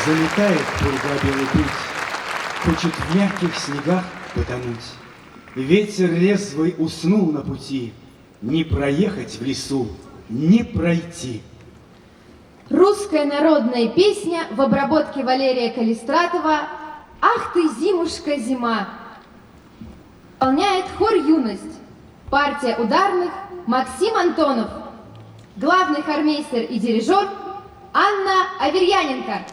Залетает пурга белый путь, хочет в мягких снегах потонуть. Ветер резвый уснул на пути, не проехать в лесу, не пройти. Русская народная песня в обработке Валерия Калистратова «Ах ты, зимушка, зима». Исполняет хор «Юность». Партия ударных Максим Антонов. Главный хормейстер и дирижер Анна Аверьяненко.